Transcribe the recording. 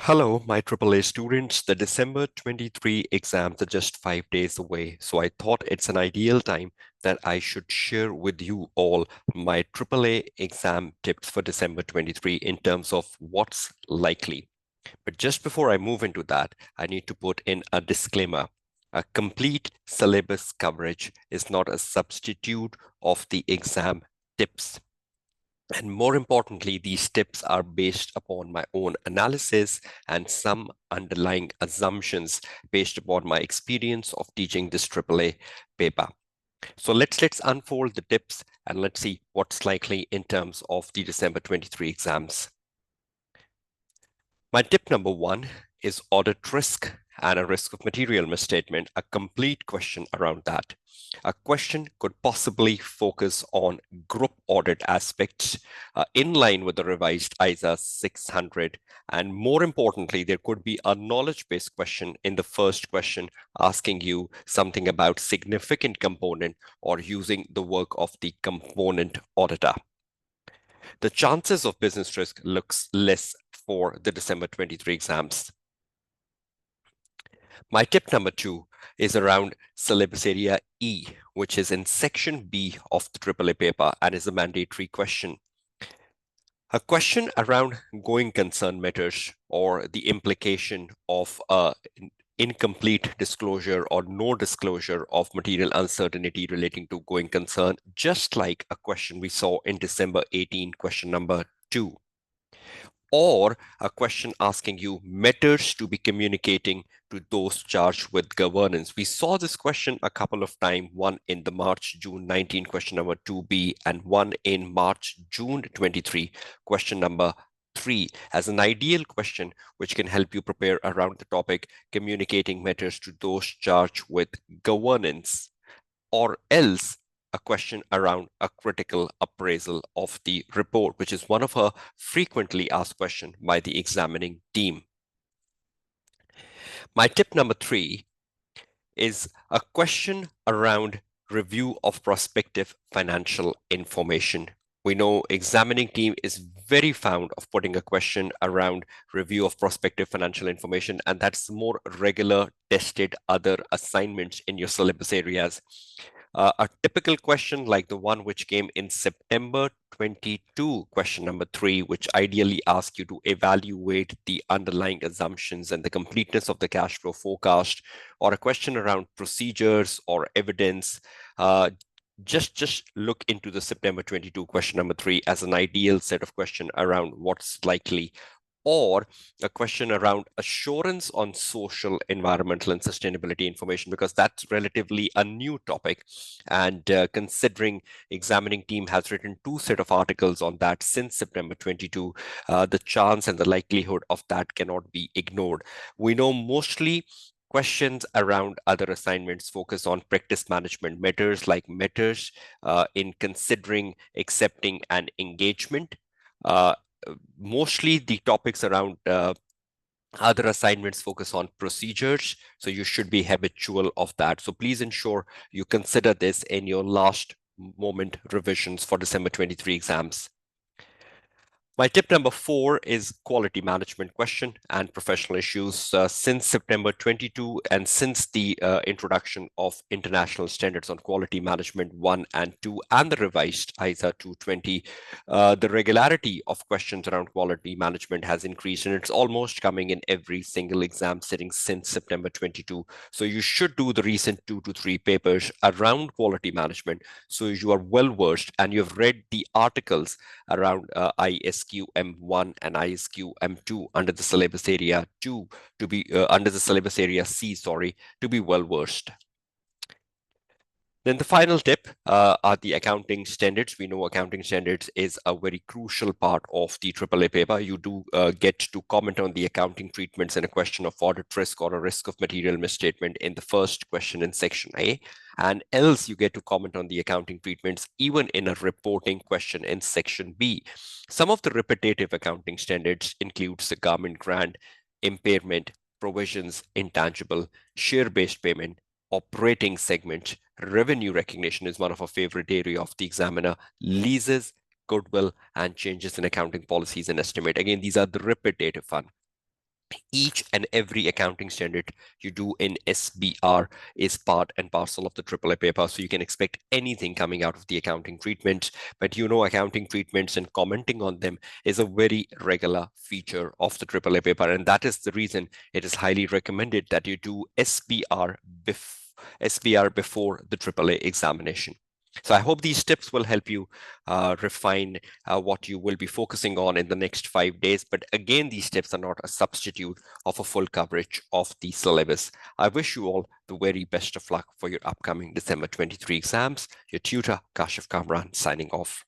Hello, my AAA students. The December 23 exams are just 5 days away, so I thought it's an ideal time that I should share with you all my AAA exam tips for December 23 in terms of what's likely. But just before I move into that, I need to put in a disclaimer. A complete syllabus coverage is not a substitute of the exam tips. And more importantly, these tips are based upon my own analysis and some underlying assumptions based upon my experience of teaching this AAA paper. So let's unfold the tips and let's see what's likely in terms of the December 23 exams. My tip number one is audit risk and a risk of material misstatement, a complete question around that. A question could possibly focus on group audit aspects in line with the revised ISA 600. And more importantly, there could be a knowledge-based question in the first question asking you something about significant component or using the work of the component auditor. The chances of business risk looks less for the December 23 exams. My tip number two is around syllabus area E, which is in section B of the AAA paper and is a mandatory question. A question around going concern matters or the implication of incomplete disclosure or no disclosure of material uncertainty relating to going concern, just like a question we saw in December 18, question number 2. Or a question asking you matters to be communicating to those charged with governance. We saw this question a couple of times, one in the March-June 19, question number 2B, and one in March-June 23, question number 3, as an ideal question which can help you prepare around the topic communicating matters to those charged with governance, or else a question around a critical appraisal of the report, which is one of her frequently asked questions by the examining team. My tip number 3 is a question around review of prospective financial information. We know examining team is very fond of putting a question around review of prospective financial information, and that's more regular tested other assignments in your syllabus areas. A typical question like the one which came in September 22, question number 3, which ideally asks you to evaluate the underlying assumptions and the completeness of the cash flow forecast, or a question around procedures or evidence. Just look into the September 22 question number 3 as an ideal set of question around what's likely, or a question around assurance on social, environmental, and sustainability information, because that's relatively a new topic. And considering examining team has written 2 sets of articles on that since September 22, the chance and the likelihood of that cannot be ignored. We know mostly questions around other assignments focus on practice management matters, like matters in considering, accepting, and engagement. Mostly the topics around other assignments focus on procedures, so you should be habitual of that. So please ensure you consider this in your last moment revisions for December 23 exams. My tip number 4 is quality management question and professional issues. Since September 22 and since the introduction of international standards on quality management 1 and 2 and the revised ISA 220, the regularity of questions around quality management has increased, and it's almost coming in every single exam sitting since September 22. So you should do the recent 2 to 3 papers around quality management so you are well versed and you've read the articles around ISQ M1 and ISQ M2 under the syllabus area 2 to be under the syllabus area C, sorry, to be well versed. Then the final tip are the accounting standards. We know accounting standards is a very crucial part of the AAA paper. You do get to comment on the accounting treatments in a question of audit risk or a risk of material misstatement in the first question in section A, and else you get to comment on the accounting treatments even in a reporting question in section B. Some of the repetitive accounting standards includes the government grant, impairment, provisions, intangible, share-based payment, operating segment. Revenue recognition is one of our favorite area of the examiner, leases, goodwill, and changes in accounting policies and estimate. Again, these are the repetitive one. Each and every accounting standard you do in SBR is part and parcel of the AAA paper. So you can expect anything coming out of the accounting treatments, but accounting treatments and commenting on them is a very regular feature of the AAA paper. And that is the reason it is highly recommended that you do SBR before the AAA examination. So I hope these tips will help you refine what you will be focusing on in the next 5 days. But again, these tips are not a substitute of a full coverage of the syllabus. I wish you all the very best of luck for your upcoming December 23 exams. Your tutor, Kashif Kamran, signing off.